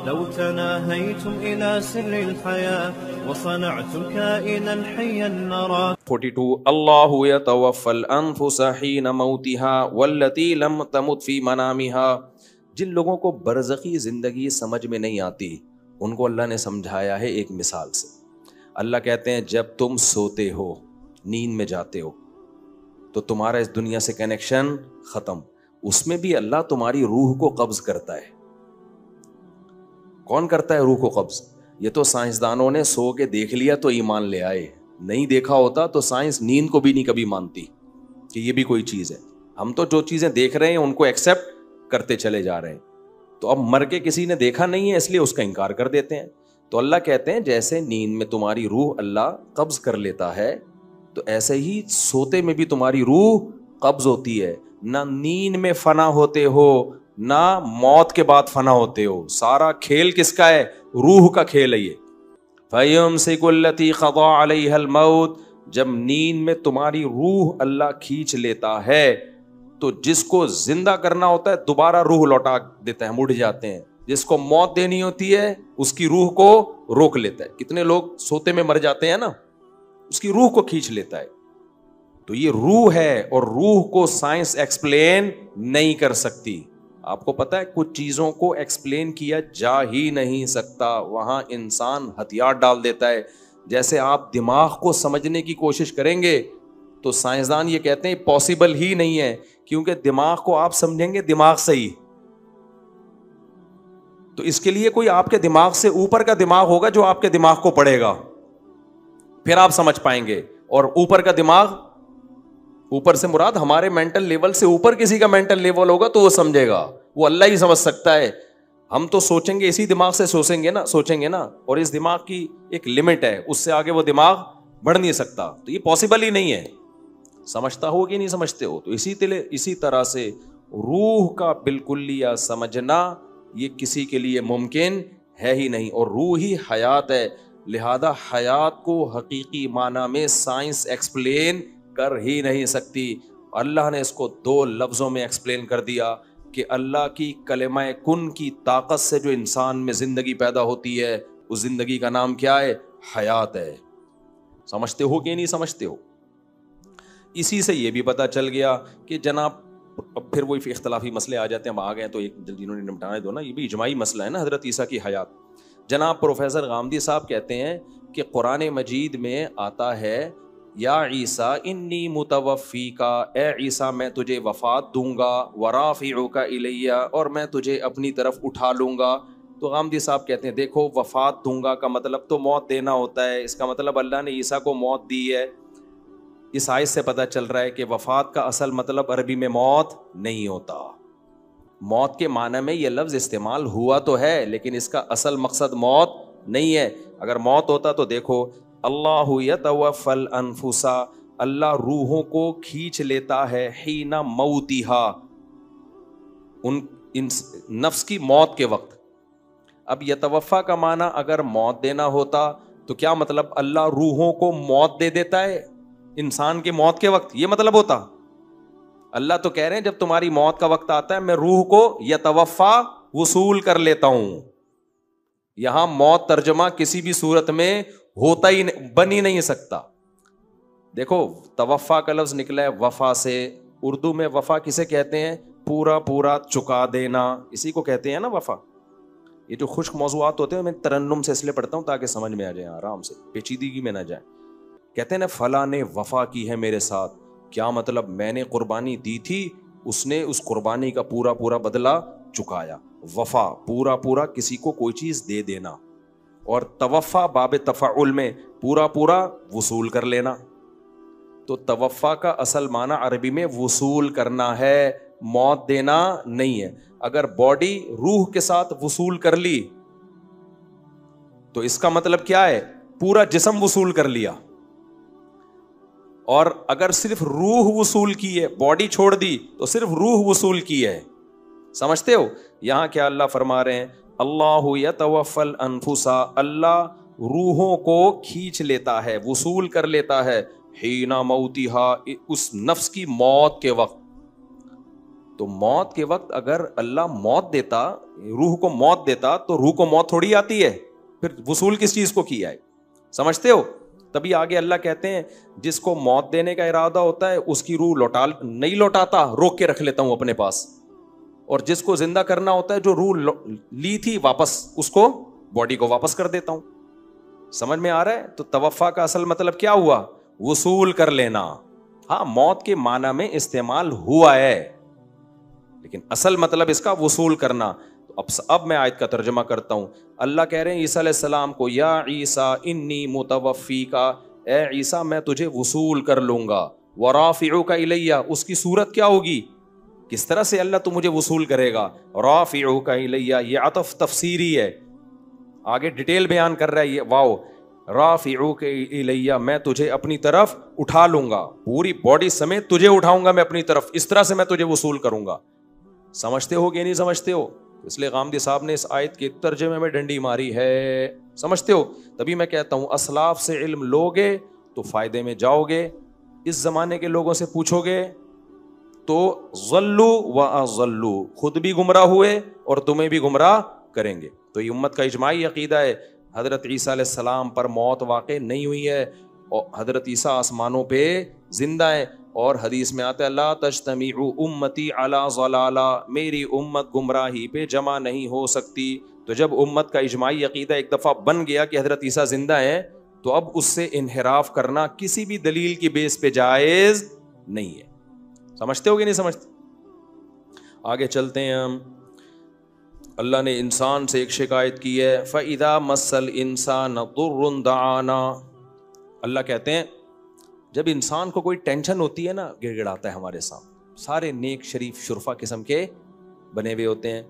لو تناهيتم إلى سر الحياة وصنعتم كائنا حيا نرى. 42 اللہ یتوفی الانفس حین موتها واللتی لم تمت فی منامها. جن لوگوں کو برزخی زندگی سمجھ میں نہیں آتی ان کو اللہ نے سمجھایا ہے ایک مثال سے. اللہ کہتے ہیں جب تم سوتے ہو, نیند میں جاتے ہو, تو تمہارا اس دنیا سے کنیکشن ختم. اس میں بھی اللہ تمہاری روح کو قبض کرتا ہے. کون کرتا ہے روح کو قبض؟ یہ تو سائنسدانوں نے سو کے دیکھ لیا تو ایمان لے آئے. نہیں دیکھا ہوتا تو سائنس نیند کو بھی نہیں کبھی مانتی کہ یہ بھی کوئی چیز ہے. ہم تو جو چیزیں دیکھ رہے ہیں ان کو ایکسیپٹ کرتے چلے جا رہے ہیں. تو اب مر کے کسی نے دیکھا نہیں ہے اس لیے اس کا انکار کر دیتے ہیں. تو اللہ کہتے ہیں جیسے نیند میں تمہاری روح اللہ قبض کر لیتا ہے تو ایسے ہی سوتے میں بھی تمہاری روح قبض ہوتی ہے. نہ نیند میں فنا ہوتے ہو نہ موت کے بعد فنا ہوتے ہو. سارا کھیل کس کا ہے؟ روح کا کھیل ہے یہ. فَيُمْسِكُ الَّتِي قَضَىٰ عَلَيْهَا الْمَوْتِ. جب نیند میں تمہاری روح اللہ کھینچ لیتا ہے تو جس کو زندہ کرنا ہوتا ہے دوبارہ روح لوٹا دیتا ہے, مڑ جاتے ہیں. جس کو موت دینی ہوتی ہے اس کی روح کو روک لیتا ہے. کتنے لوگ سوتے میں مر جاتے ہیں نا, اس کی روح کو کھینچ لیتا ہے. تو یہ روح ہے اور روح کو سائنس ایکسپلین نہیں کر سکتی. آپ کو پتا ہے کچھ چیزوں کو ایکسپلین کیا جا ہی نہیں سکتا, وہاں انسان ہتھیار ڈال دیتا ہے. جیسے آپ دماغ کو سمجھنے کی کوشش کریں گے تو سائنسدان یہ کہتے ہیں پاسبل ہی نہیں ہے, کیونکہ دماغ کو آپ سمجھیں گے دماغ سے ہی. تو اس کے لیے کوئی آپ کے دماغ سے اوپر کا دماغ ہوگا جو آپ کے دماغ کو پڑھے گا, پھر آپ سمجھ پائیں گے. اور اوپر کا دماغ, اوپر سے مراد ہمارے مینٹل لیول سے اوپر کسی کا مینٹل لیول ہوگا تو وہ سمجھے گا, وہ اللہ ہی سمجھ سکتا ہے. ہم تو سوچیں گے اسی دماغ سے سوچیں گے نا, اور اس دماغ کی ایک لمٹ ہے, اس سے آگے وہ دماغ بڑھ نہیں سکتا. تو یہ پاسبل ہی نہیں ہے. سمجھتا ہو کہ نہیں سمجھتے ہو؟ تو اسی طرح سے روح کا بالکلیہ سمجھنا یہ کسی کے لیے ممکن ہے ہی نہیں. اور روح ہی حیات ہے, لہذا حیات کو حقیقی معنی میں سائنس ایکسپلین کر ہی نہیں سکتی. اللہ نے اس کو 2 لفظوں میں ایکسپلین کر دیا کہ اللہ کی کلمہ کن کی طاقت سے جو انسان میں زندگی پیدا ہوتی ہے اس زندگی کا نام کیا ہے؟ حیات ہے. سمجھتے ہو کہ نہیں سمجھتے ہو؟ اسی سے یہ بھی پتا چل گیا کہ جناب پھر وہی اختلافی مسئلے آ جاتے ہیں. ہم آ گئے تو ایک جلدی انہوں نے نمٹانے دو نا, یہ بھی اجماعی مسئلہ ہے نا حضرت عیسیٰ کی حیات. جناب پروفیسر غامدی صاحب کہتے ہیں کہ قرآن مجید میں آتا ہے یا عیسیٰ انی متوفیکا, اے عیسیٰ میں تجھے وفات دوں گا, ورافعک الیہ, اور میں تجھے اپنی طرف اٹھا لوں گا. تو غامدی صاحب کہتے ہیں دیکھو وفات دوں گا کا مطلب تو موت دینا ہوتا ہے, اس کا مطلب اللہ نے عیسیٰ کو موت دی ہے. اس آیت سے پتہ چل رہا ہے کہ وفات کا اصل مطلب عربی میں موت نہیں ہوتا. موت کے معنی میں یہ لفظ استعمال ہوا تو ہے لیکن اس کا اصل مقصد موت نہیں ہے. اگر موت ہوتا تو دیکھو اللہ یتوفی الانفس, اللہ روحوں کو کھینچ لیتا ہے حین موتہا, ان نفس کی موت کے وقت. اب یتوفا کا معنی اگر موت دینا ہوتا تو کیا مطلب اللہ روحوں کو موت دے دیتا ہے انسان کے موت کے وقت؟ یہ مطلب ہوتا. اللہ تو کہہ رہے ہیں جب تمہاری موت کا وقت آتا ہے میں روح کو یتوفا وصول کر لیتا ہوں. یہاں موت ترجمہ کسی بھی صورت میں ہوتا ہی بن ہی نہیں سکتا. دیکھو توفا کا لفظ نکلا ہے وفا سے. اردو میں وفا کسے کہتے ہیں؟ پورا پورا چکا دینا, اسی کو کہتے ہیں نا وفا. یہ جو خشک موضوعات ہوتے ہیں میں ترنم سے اس لیے پڑھتا ہوں تاکہ سمجھ میں آ جائے, آرام سے, پیچیدگی میں نہ جائے. کہتے ہیں نا فلاں نے وفا کی ہے میرے ساتھ, کیا مطلب میں نے قربانی دی تھی, اس نے اس قربانی کا پورا پورا بدلہ چکایا. وفا پورا پورا کسی کو کوئی چیز دے دینا, اور توفا باب تفعل میں پورا پورا وصول کر لینا. تو توفا کا اصل معنی عربی میں وصول کرنا ہے, موت دینا نہیں ہے. اگر باڈی روح کے ساتھ وصول کر لی تو اس کا مطلب کیا ہے؟ پورا جسم وصول کر لیا. اور اگر صرف روح وصول کی ہے, باڈی چھوڑ دی تو صرف روح وصول کی ہے. سمجھتے ہو یہاں کیا اللہ فرما رہے ہیں؟ اللہ یتوفی الانفس, اللہ روحوں کو کھینچ لیتا ہے, وصول کر لیتا ہے, حین موتہا, اس نفس کی موت کے وقت. تو موت کے وقت اگر اللہ موت دیتا, روح کو موت دیتا تو روح کو موت تھوڑی آتی ہے, پھر وصول کس چیز کو کیا ہے, سمجھتے ہو؟ تبھی آگے اللہ کہتے ہیں جس کو موت دینے کا ارادہ ہوتا ہے اس کی روح نہیں لوٹاتا, روک کے رکھ لیتا ہوں اپنے پاس, اور جس کو زندہ کرنا ہوتا ہے جو روح لی تھی واپس اس کو باڈی کو واپس کر دیتا ہوں. سمجھ میں آ رہا ہے؟ تو توفا کا اصل مطلب کیا ہوا؟ وصول کر لینا. ہاں موت کے معنی میں استعمال ہوا ہے لیکن اصل مطلب اس کا وصول کرنا. اب میں آیت کا ترجمہ کرتا ہوں. اللہ کہہ رہے ہیں عیسیٰ علیہ السلام کو, یا عیسیٰ انی متوفیکا, اے عیسیٰ میں تجھے وصول کر لوں گا, ورافعوک الیہ, اس کی صورت کیا ہوگی, کس طرح سے اللہ تو مجھے وصول کرے گا, رافعوک الیہ, یہ عطف تفسیری ہے, آگے ڈیٹیل بیان کر رہا ہے یہ, واو, رافعوک الیہ, میں تجھے اپنی طرف اٹھا لوں گا, پوری باڈی سمیت تجھے اٹھاؤں گا میں اپنی طرف, اس طرح سے میں تجھے وصول کروں گا. سمجھتے ہو کہ نہیں سمجھتے ہو؟ اس لیے غامدی صاحب نے اس آیت کے ترجمے میں ڈنڈی ماری ہے, سمجھتے ہو؟ تبھی میں کہتا ہوں اسلاف سے علم لوگے تو فائدے میں جاؤ گے, اس زمانے کے لوگوں سے پوچھو گے تو ضلوا واضلوا, خود بھی گمراہ ہوئے اور تمہیں بھی گمراہ کریں گے. تو یہ امت کا اجماعی عقیدہ ہے, حضرت عیسیٰ علیہ السلام پر موت واقع نہیں ہوئی ہے اور حضرت عیسیٰ آسمانوں پہ زندہ ہے, اور حدیث میں آتا ہے لا تجتمع امتی علی ضلالہ, میری امت گمراہی پہ جمع نہیں ہو سکتی. تو جب امت کا اجماعی عقیدہ ایک دفعہ بن گیا کہ حضرت عیسیٰ زندہ ہیں تو اب اس سے انحراف کرنا کسی بھی دلیل کی بیس پہ جائز نہیں ہے. سمجھتے ہو کہ نہیں سمجھتے؟ آگے چلتے ہیں ہم. اللہ نے انسان سے ایک شکایت کی ہے, فَإِذَا مَسَّ الْإِنسَانَ ضُرٌّ دَعَانَا. اللہ کہتے ہیں جب انسان کو کوئی ٹینشن ہوتی ہے نا, گڑ گڑاتا ہے ہمارے سامنے, سارے نیک شریف شرفا قسم کے بنے ہوئے ہوتے ہیں.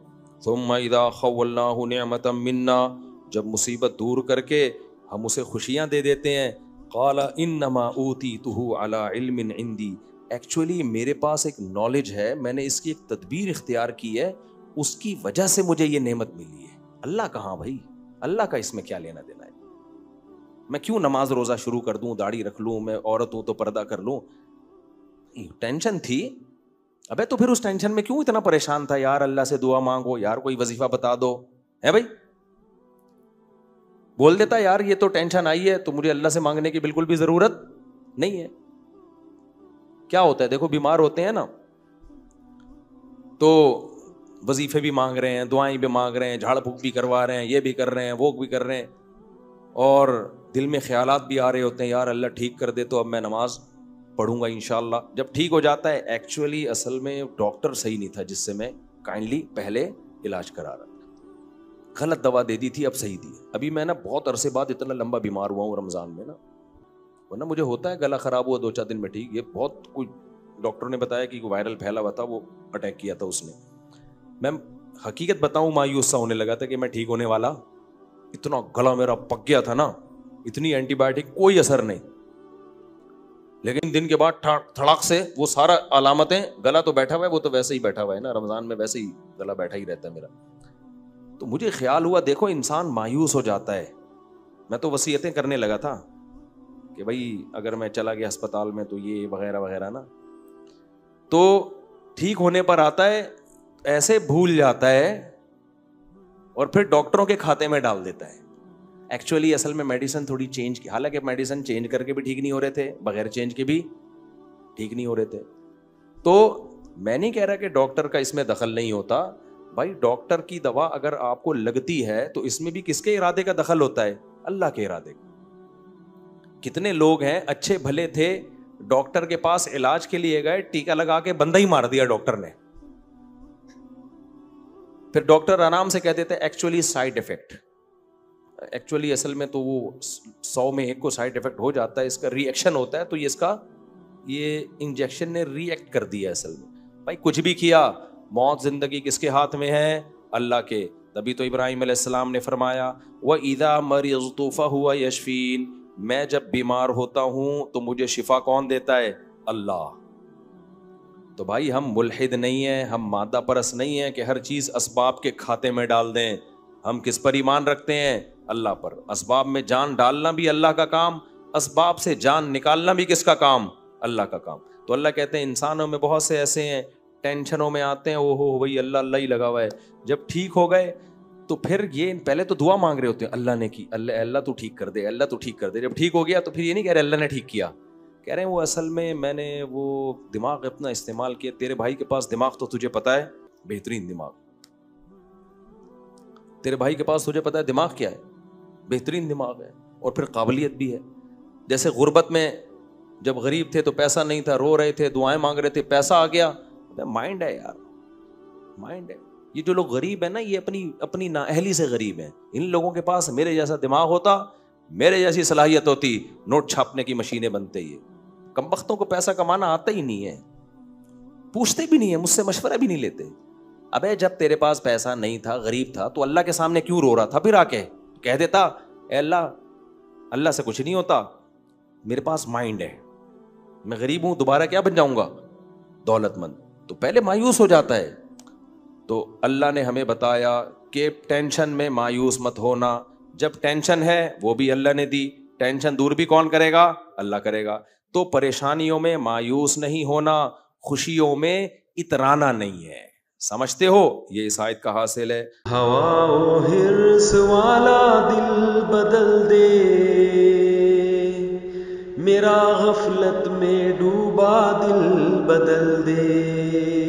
ثُمَّ إِذَا خَوَّلْنَاهُ نِعْمَةً مِنَّا, جب مصیبت دور کر کے ہم اسے خوشیاں دے دیتے ہیں, قَالَ إِنَّمَا أُوتِيتُهُ عَلَى عِلْمٍ عِنْدِي, ایکچولی میرے پاس ایک نالج ہے, میں نے اس کی ایک تدبیر اختیار کی ہے, اس کی وجہ سے مجھے یہ نعمت ملی ہے. اللہ کہاں بھائی, اللہ کا اس میں کیا لینا دینا ہے؟ میں کیوں نماز روزہ شروع کر دوں, داڑھی رکھ لوں, میں عورت ہوں تو پردہ کر لوں؟ ٹینشن تھی, ابے تو پھر اس ٹینشن میں کیوں اتنا پریشان تھا؟ یار اللہ سے دعا مانگو, یار کوئی وظیفہ بتا دو, ہے بھائی؟ بول دیتا یار یہ تو ٹینشن آئی ہے تو مجھے اللہ سے مانگنے کی بالکل بھی ضرورت نہیں ہے. کیا ہوتا ہے دیکھو, بیمار ہوتے ہیں نا تو وظیفے بھی مانگ رہے ہیں, دعائیں بھی مانگ رہے ہیں, جھاڑ پھونک بھی کروا رہے ہیں, یہ بھی کر رہے ہیں, وہ بھی کر رہے ہیں, اور دل میں خیالات بھی آ رہے ہوتے ہیں, یار اللہ ٹھیک کر دے تو اب میں نماز پڑھوں گا انشاءاللہ. جب ٹھیک ہو جاتا ہے, ایکچولی اصل میں ڈاکٹر صحیح نہیں تھا جس سے میں کائنڈلی پہلے علاج کرا رہا تھا, غلط دوا دے دی تھی, اب صحیح دی. ابھی میں نا بہت عرصے بعد اتنا لمبا بیمار ہوا ہوں رمضان میں نا, ورنہ مجھے ہوتا ہے گلا خراب ہوا 2-4 دن میں ٹھیک, یہ بہت کوئی ڈاکٹر نے بتایا کہ وائرل پھیلا ہوا تھا, وہ اٹیک کیا تھا اس نے. میں حقیقت بتاؤں مایوس سا ہونے لگا تھا کہ میں ٹھیک ہونے والا, اتنا گلا میرا پک گیا تھا نا, اتنی اینٹی بایوٹک کوئی اثر نہیں, لیکن دن کے بعد تھڑاک سے وہ سارا علامتیں, گلا تو بیٹھا ہوا ہے, وہ تو ویسے ہی بیٹھا ہوا ہے نا, رمضان میں ویسے ہی گلا بیٹھا ہی رہتا ہے میرا. تو مجھے خیال ہوا دیکھو انسان مایوس ہو جاتا ہے, میں تو وصیتیں کرنے لگا تھا کہ بھائی اگر میں چلا گیا ہسپتال میں تو یہ وغیرہ وغیرہ نا, تو ٹھیک ہونے پر آتا ہے ایسے بھول جاتا ہے اور پھر ڈاکٹروں کے کھاتے میں ڈال دیتا ہے. ایکچولی اصل میں میڈیسن تھوڑی چینج کی, حالانکہ میڈیسن چینج کر کے بھی ٹھیک نہیں ہو رہے تھے, بغیر چینج کے بھی ٹھیک نہیں ہو رہے تھے. تو میں نہیں کہہ رہا کہ ڈاکٹر کا اس میں دخل نہیں ہوتا, بھائی ڈاکٹر کی دوا اگر آپ کو لگتی ہے تو اس میں بھی کس کے ارادے کا دخل ہوتا ہے؟ اللہ کے ارادے کا. کتنے لوگ ہیں اچھے بھلے تھے, ڈاکٹر کے پاس علاج کے لیے گئے, ٹیکا لگا کے بندہ ہی مار دیا ڈاکٹر نے, پھر ڈاکٹر آرام سے کہہ دیتے ہیں ایکچولی سائیڈ افیکٹ. ایکچولی اصل میں تو وہ 100 میں 1 کو سائیڈ افیکٹ ہو جاتا ہے, اس کا ری ایکشن ہوتا ہے, تو یہ انجیکشن نے ری ایکٹ کر دیا اصل میں. بھائی کچھ بھی کیا, موت زندگی کس کے ہاتھ میں ہے؟ اللہ کے. تبھی تو ابراہیم علیہ السلام نے فرمایا وَإِذَا مَرِضْتُ فَهُوَ يَشْفِينِ, میں جب بیمار ہوتا ہوں تو مجھے شفا کون دیتا ہے؟ اللہ. تو بھائی ہم ملحد نہیں ہیں, ہم مادہ پرست نہیں ہیں کہ ہر چیز اسباب کے کھاتے میں ڈال دیں. ہم کس پر ایمان رکھتے ہیں؟ اللہ پر. اسباب میں جان ڈالنا بھی اللہ کا کام, اسباب سے جان نکالنا بھی کس کا کام؟ اللہ کا کام. تو اللہ کہتے ہیں انسانوں میں بہت سے ایسے ہیں ٹینشنوں میں آتے ہیں, او ہو بھائی اللہ اللہ ہی لگا ہوا ہے. جب ٹھیک ہو گئے تو پھر یہ پہلے تو دعا مانگ رہے ہوتے ہیں, اللہ نے کی, اللہ تو ٹھیک کر دے, اللہ تو ٹھیک کر دے. جب ٹھیک ہو گیا تو پھر یہ نہیں کہہ رہے اللہ نے ٹھیک کیا, کہہ رہے ہیں وہ اصل میں میں نے وہ دماغ اپنا استعمال کیا. تیرے بھائی کے پاس دماغ تو تجھے پتا ہے بہترین دماغ, تیرے بھائی کے پاس تجھے پتا ہے دماغ کیا ہے, بہترین دماغ ہے, اور پھر قابلیت بھی ہے. جیسے غربت میں جب غریب تھے تو پیسہ نہیں تھا, رو رہے تھے, دعائیں مانگ رہے تھے, پیسہ آ گیا. مائنڈ ہے یار, مائنڈ ہے. یہ جو لوگ غریب ہیں نا, یہ اپنی نااہلی سے غریب ہیں. ان لوگوں کے پاس میرے جیسا دماغ ہوتا, میرے جیسی صلاحیت ہوتی, نوٹ چھاپنے کی مشینیں بنتے. یہ کمبختوں کو پیسہ کمانا آتا ہی نہیں ہے, پوچھتے بھی نہیں ہے, مجھ سے مشورہ بھی نہیں لیتے. ابے جب تیرے پاس پیسہ نہیں تھا, غریب تھا, تو اللہ کے سامنے کیوں رو رہا تھا؟ پھر آ کے کہہ دیتا اے اللہ, اللہ سے کچھ نہیں ہوتا, میرے پاس مائنڈ ہے, میں غریب ہوں, دوبارہ کیا بن جاؤں گا؟ دولت مند. تو پہلے مایوس ہو جاتا ہے. تو اللہ نے ہمیں بتایا کہ ٹینشن میں مایوس مت ہونا. جب ٹینشن ہے وہ بھی اللہ نے دی, ٹینشن دور بھی کون کرے گا؟ اللہ کرے گا. تو پریشانیوں میں مایوس نہیں ہونا, خوشیوں میں اترانا نہیں ہے. سمجھتے ہو؟ یہ اس آیت کا حاصل ہے. ہوا و حرص والا دل بدل دے, میرا غفلت میں ڈوبا دل بدل دے.